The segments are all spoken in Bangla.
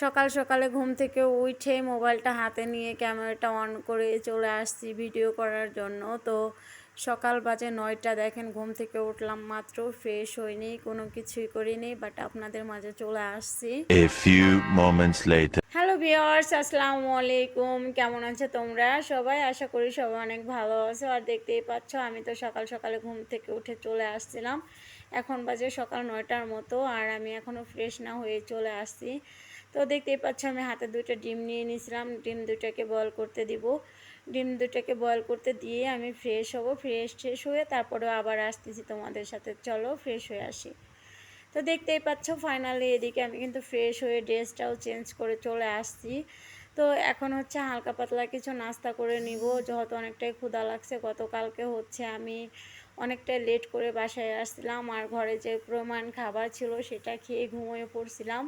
সকাল সকালে ঘুম থেকে উঠে মোবাইলটা হাতে নিয়ে ক্যামেরাটা অন করে চলে আসছি ভিডিও করার জন্য। তো সকাল বাজে 9টা, দেখেন ঘুম থেকে উঠলাম মাত্র, ফ্রেশ হইনি, কোনো কিছুই করিনি, বাট আপনাদের মাঝে চলে আসছি। A few moments later. Hello viewers, আসসালামু আলাইকুম। কেমন আছো তোমরা সবাই? আশা করি সবাই অনেক ভালো আছো। আর দেখতেই পাচ্ছ আমি তো সকাল সকালে ঘুম থেকে উঠে চলে আসছিলাম। এখন বাজে সকাল 9টার মতো, আর আমি এখনও ফ্রেশ না হয়ে চলে আসছি। তো দেখতেই পাচ্ছ আমি হাতে 2টা ডিম নিয়ে নিয়েছিলাম, ডিম 2টাকে বয়েল করতে দিব। ডিম 2টাকে বয়েল করতে দিয়ে আমি ফ্রেশ হব, ফ্রেশ হয়ে তারপরেও আবার আসতেছি তোমাদের সাথে। চলো ফ্রেশ হয়ে আসি। তো দেখতেই পাচ্ছ ফাইনালি এদিকে আমি কিন্তু ফ্রেশ হয়ে ড্রেসটাও চেঞ্জ করে চলে আসছি। তো এখন হচ্ছে হালকা পাতলা কিছু নাস্তা করে নিব, যেহেতু অনেকটাই ক্ষুধা লাগছে। গতকালকে হচ্ছে আমি অনেকটাই লেট করে বাসায় আসছিলাম, আর ঘরে যে পরিমাণ খাবার ছিল সেটা খেয়ে ঘুমিয়ে পড়ছিলাম।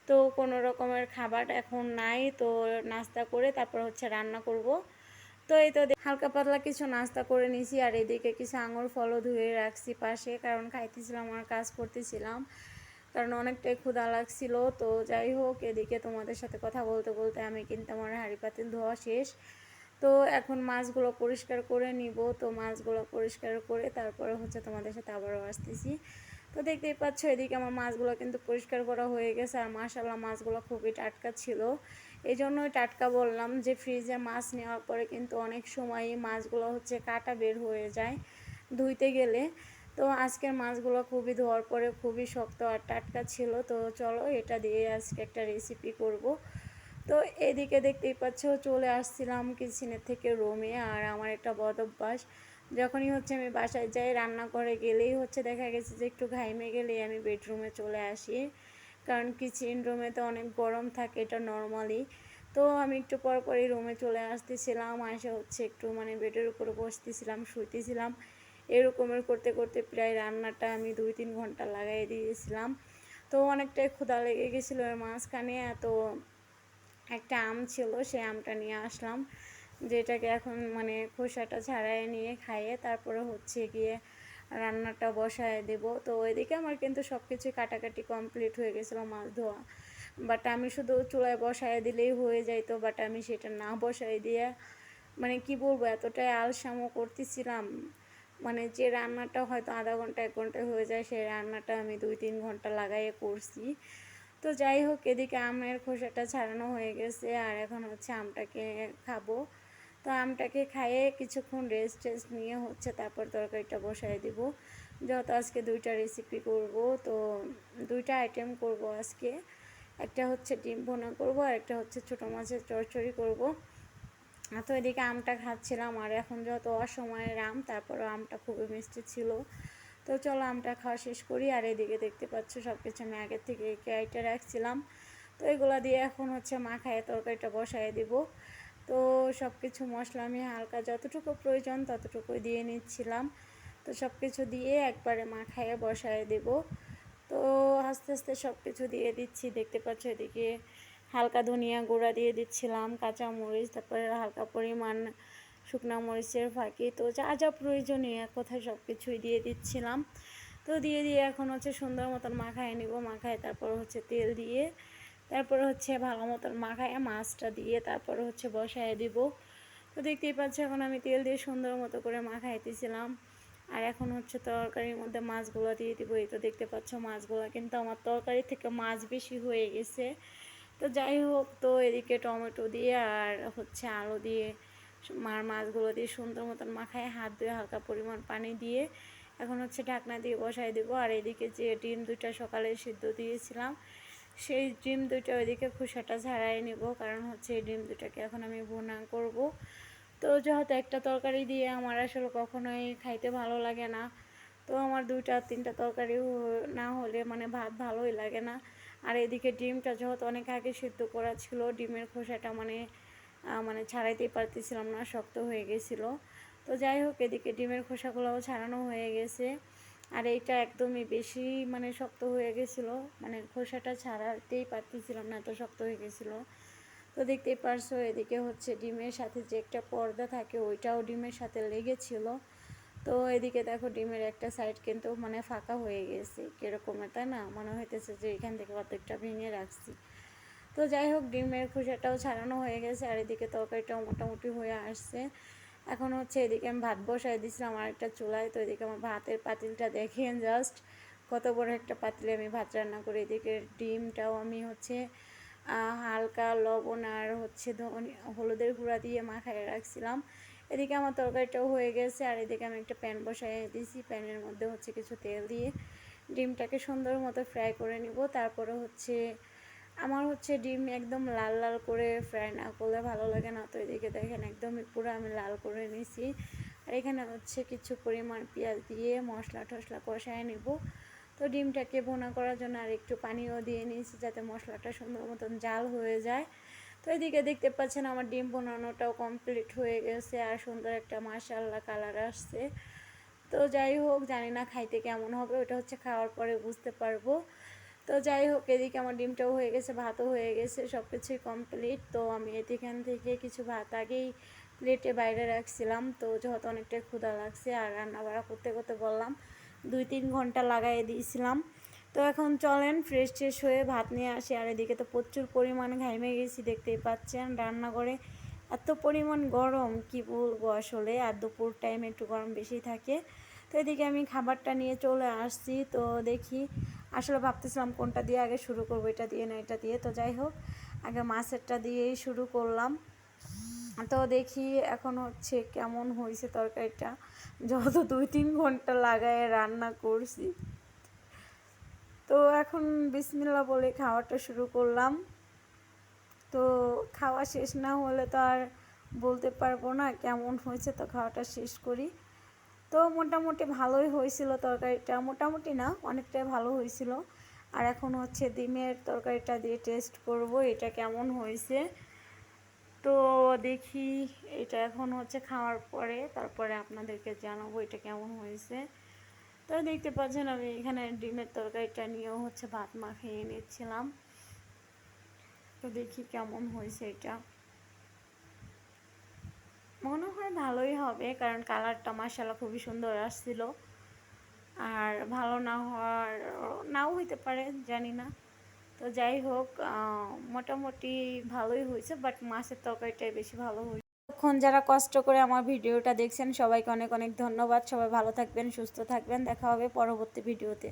তো কোনো রকমের খাবার এখন নাই, তো নাস্তা করে তারপর হচ্ছে রান্না করব। তো এই তো হালকা পাতলা কিছু নাস্তা করে নিয়েছি, আর এদিকে কিছু আঙুর ফলও ধুয়ে রাখছি পাশে, কারণ খাইতেছিলাম আর কাজ করতেছিলাম, কারণ অনেকটাই ক্ষুধা লাগছিল। তো যাই হোক, এদিকে তোমাদের সাথে কথা বলতে বলতে আমি কিন্তু আমার হাঁড়ি পাতিল ধোয়া শেষ। তো এখন মাছগুলো পরিষ্কার করে নিব। তো মাছগুলো পরিষ্কার করে তারপরে হচ্ছে তোমাদের সাথে আবারও আসতেছি। তো দেখতেই পাচ্ছ এদিকে আমার মাছগুলো কিন্তু পরিষ্কার করা হয়ে গেছে, আর মাশাআল্লাহ মাছগুলো খুবই টাটকা ছিল। এই জন্যই টাটকা বললাম, যে ফ্রিজে মাছ নেওয়ার পরে কিন্তু অনেক সময়ই মাছগুলো হচ্ছে কাটা বের হয়ে যায় ধুইতে গেলে। তো আজকের মাছগুলো খুবই ধোয়ার পরে খুবই শক্ত আর টাটকা ছিল। তো চলো এটা দিয়ে আজকে একটা রেসিপি করব। তো এদিকে দেখতেই পাচ্ছ চলে আসছিলাম কিচেনের থেকে রুমে। আর আমার একটা বদ অভ্যাস, যখনই হচ্ছে আমি বাসায় যাই রান্নাঘরে গেলেই হচ্ছে দেখা গেছে যে একটু ঘাইমে গেলেই আমি বেডরুমে চলে আসি, কারণ কিচেন রুমে তো অনেক গরম থাকে, এটা নর্মালি। তো আমি একটু পরই রুমে চলে আসতেছিলাম, এসে হচ্ছে একটু মানে বেডের উপরে বসতেছিলাম, শুইতেছিলাম। এরকমের করতে করতে প্রায় রান্নাটা আমি 2-3 ঘন্টা লাগাই দিয়েছিলাম। তো অনেকটাই ক্ষুধা লেগে গেছিলো এর মাঝখানে। তো একটা আম ছিল, সেই আমটা নিয়ে আসলাম, যেটাকে এখন মানে খোসাটা ছাড়াই নিয়ে খাইয়ে তারপরে হচ্ছে গিয়ে রান্নাটা বসায় দেব। তো এদিকে আমার কিন্তু সব কিছুই কাটাকাটি কমপ্লিট হয়ে গেছিলো, মাছ ধোয়া, বাট আমি শুধু চুলায় বসায় দিলেই হয়ে যাইতো, বাট আমি সেটা না বসাই দিয়ে মানে কি বলবো এতটাই আলসামো করতেছিলাম, মানে যে রান্নাটা হয়তো আধা ঘন্টা 1 ঘন্টায় হয়ে যায় সেই রান্নাটা আমি 2-3 ঘন্টা লাগাইয়ে করছি। তো যাই হোক, এদিকে আমের খোসাটা ছাড়ানো হয়ে গেছে, আর এখন হচ্ছে আমটাকে খাবো। তো আমটাকে খাইয়ে কিছুক্ষণ রেস্ট নিয়ে হচ্ছে তারপর তরকারিটা বসায় দিব। যেহেতু আজকে 2টা রেসিপি করব, তো 2টা আইটেম করব আজকে। একটা হচ্ছে ডিম ভুনা করব, আর একটা হচ্ছে ছোটো মাছের চচ্চড়ি করব। তো এদিকে আমটা খাচ্ছিলাম, আর এখন যত অসময়ের আম, তারপরও আমটা খুবই মিষ্টি ছিল। তো চলো আমটা খাওয়া শেষ করি। আর এদিকে দেখতে পাচ্ছ সব কিছু আমি আগের থেকে কেটে রাখছিলাম। তো এগুলো দিয়ে এখন হচ্ছে মাখায় তরকারিটা বসায় দিব। তো সব কিছু মশলা আমি হালকা যতটুকু প্রয়োজন ততটুকুই দিয়ে নিচ্ছিলাম। তো সব কিছু দিয়ে একবারে মাখায় বসায় দেব। তো আস্তে আস্তে সব কিছু দিয়ে দিচ্ছি, দেখতে পাচ্ছ এদিকে হালকা ধনিয়া গুঁড়া দিয়ে দিচ্ছিলাম, কাঁচা মরিচ, তারপরে হালকা পরিমাণ শুকনো মরিচের ফাঁকি, তো যা যা প্রয়োজনীয় এক কথায় সব কিছুই দিয়ে দিচ্ছিলাম। তো দিয়ে এখন হচ্ছে সুন্দর মতন মাখায় নিব, মাখায় তারপর হচ্ছে তেল দিয়ে তারপরে হচ্ছে ভালো মতন মাখায় মাছটা দিয়ে তারপরে হচ্ছে বসায় দিব। তো দেখতেই পাচ্ছি এখন আমি তেল দিয়ে সুন্দর মতো করে মাখাইতেছিলাম, আর এখন হচ্ছে তরকারির মধ্যে মাছগুলো দিয়ে দিব। এই তো দেখতে পাচ্ছ মাছগুলো কিন্তু আমার তরকারি থেকে মাছ বেশি হয়ে গেছে। তো যাই হোক, তো এদিকে টমেটো দিয়ে আর হচ্ছে আলু দিয়ে মাছগুলো দিয়ে সুন্দর মতন মাখায় হাত ধুয়ে হালকা পরিমাণ পানি দিয়ে এখন হচ্ছে ঢাকনা দিয়ে বসাই দেবো। আর এদিকে যে ডিম 2টা সকালে সিদ্ধ দিয়েছিলাম সেই ডিম 2টা ওইদিকে খোসাটা ছাড়াই নেব, কারণ হচ্ছে এই ডিম 2টাকে এখন আমি ভুনা করব। তো যেহেতু একটা তরকারি দিয়ে আমার আসলে কখনোই খাইতে ভালো লাগে না, তো আমার 2-3টা তরকারি না হলে মানে ভাত ভালোই লাগে না। আর এদিকে ডিমটা যেহেতু অনেক আগে সিদ্ধ করা ছিল, ডিমের খোসাটা মানে ছাড়াইতেই পারতেছিলাম না, শক্ত হয়ে গেছিলো। তো যাই হোক, এদিকে ডিমের খোসাগুলোও ছাড়ানো হয়ে গেছে, আর এইটা একদমই বেশি মানে শক্ত হয়ে গেছিলো, মানে খোসাটা ছাড়াতেই পারতেছিলাম না, এত শক্ত হয়ে গেছিলো। তো দেখতেই পারছো এদিকে হচ্ছে ডিমের সাথে যে একটা পর্দা থাকে ওইটাও ডিমের সাথে লেগেছিল। তো এদিকে দেখো ডিমের একটা সাইড কিন্তু মানে ফাঁকা হয়ে গেছে, কীরকমের তাই না, মনে হইতেছে যে এখান থেকে অর্ধেকটা ভেঙে রাখছি। তো তো যাই হোক ডিমের খোসাটাও ছাড়ানো হয়ে গেছে, আর এদিকে তরকারিটাও মোটামুটি হয়ে আসছে। এখন হচ্ছে এদিকে আমি ভাত বসাই দিয়েছিলাম আর একটা চুলায়। তো এদিকে আমার ভাতের পাতিলটা দেখেন জাস্ট কত বড় একটা পাতিলে আমি ভাত রান্না করি। এদিকে ডিমটাও আমি হচ্ছে হালকা লবণ আর হচ্ছে হলুদের গুঁড়া দিয়ে মাখায় রাখছিলাম। এদিকে আমার তরকারিটাও হয়ে গেছে, আর এদিকে আমি একটা প্যান বসাই দিয়েছি। প্যানের মধ্যে হচ্ছে কিছু তেল দিয়ে ডিমটাকে সুন্দর মতো ফ্রাই করে নিব। তারপরে হচ্ছে আমার হচ্ছে ডিম একদম লাল লাল করে ফ্রাই না করলে ভালো লাগে না। তো এদিকে দেখেন একদমই পুরো আমি লাল করে নিয়েছি। আর এখানে হচ্ছে কিছু পরিমাণ পেঁয়াজ দিয়ে মশলা টশলা কষায় নিব। তো ডিমটাকে ভুনা করার জন্য আর একটু পানিও দিয়ে নিয়েছি যাতে মশলাটা সুন্দর মতন জাল হয়ে যায়। তো এদিকে দেখতে পাচ্ছেন আমার ডিম বানানোটাও কমপ্লিট হয়ে গেছে আর সুন্দর একটা মাশাআল্লাহ কালার আসছে। তো যাই হোক, জানি না খাইতে কেমন হবে, ওটা হচ্ছে খাওয়ার পরে বুঝতে পারবো। তো যাই হোক, এদিকে আমার ডিমটাও হয়ে গেছে, ভাতও হয়ে গেছে, সব কিছুই কমপ্লিট। তো আমি এখান থেকে কিছু ভাত আগেই প্লেটে বাইরে রাখছিলাম। তো যেহেতু অনেকটাই ক্ষুধা লাগছে আর রান্না বাড়া করতে করতে বললাম 2-3 ঘন্টা লাগাই দিয়েছিলাম। তো এখন চলেন ফ্রেশ ট্রেশ হয়ে ভাত নিয়ে আসি। আর এদিকে তো প্রচুর পরিমাণে ঘাইমে গেছি, দেখতেই পাচ্ছেন রান্নাঘরে এত পরিমাণ গরম কি বলবো আসলে। আর দুপুর টাইমে একটু গরম বেশি থাকে। তো এদিকে আমি খাবারটা নিয়ে চলে আসছি। তো দেখি আসলে ভাবতেছিলাম কোনটা দিয়ে আগে শুরু করবো, এটা দিয়ে না এটা দিয়ে। তো যাই হোক, আগে মাছেরটা দিয়েই শুরু করলাম। তো দেখি এখন হচ্ছে কেমন হয়েছে তরকারিটা, যত 2-3 ঘন্টা লাগায় রান্না করছি। তো এখন বিসমিল্লাহ বলে খাওয়াটা শুরু করলাম। তো খাওয়া শেষ না হলে তো আর বলতে পারবো না কেমন হয়েছে। তো খাওয়াটা শেষ করি। তো মোটামুটি ভালোই হয়েছিল তরকারিটা, মোটামুটি না অনেকটাই ভালো হয়েছিল। আর এখন হচ্ছে ডিমের তরকারিটা দিয়ে টেস্ট করব এটা কেমন হয়েছে। তো দেখি এটা এখন হচ্ছে খাওয়ার পরে তারপরে আপনাদেরকে জানাবো এটা কেমন হয়েছে। তো দেখতে পাচ্ছেন আমি এখানে ডিমের তরকারিটা নিয়েও হচ্ছে ভাত মাখিয়ে নিচ্ছিলাম। তো দেখি কেমন হয়েছে এটা, মনে হয় ভালোই হবে কারণ কালারটা মাশাআল্লাহ খুবই সুন্দর আসছিল। আর ভালো না হওয়ার নাও হইতে পারে, জানি না। তো যাই হোক, মোটামুটি ভালোই হয়েছে, বাট মাছের তরকারিটাই বেশি ভালো হয়েছে। তখন যারা কষ্ট করে আমার ভিডিওটা দেখছেন সবাইকে অনেক অনেক ধন্যবাদ। সবাই ভালো থাকবেন, সুস্থ থাকবেন, দেখা হবে পরবর্তী ভিডিওতে।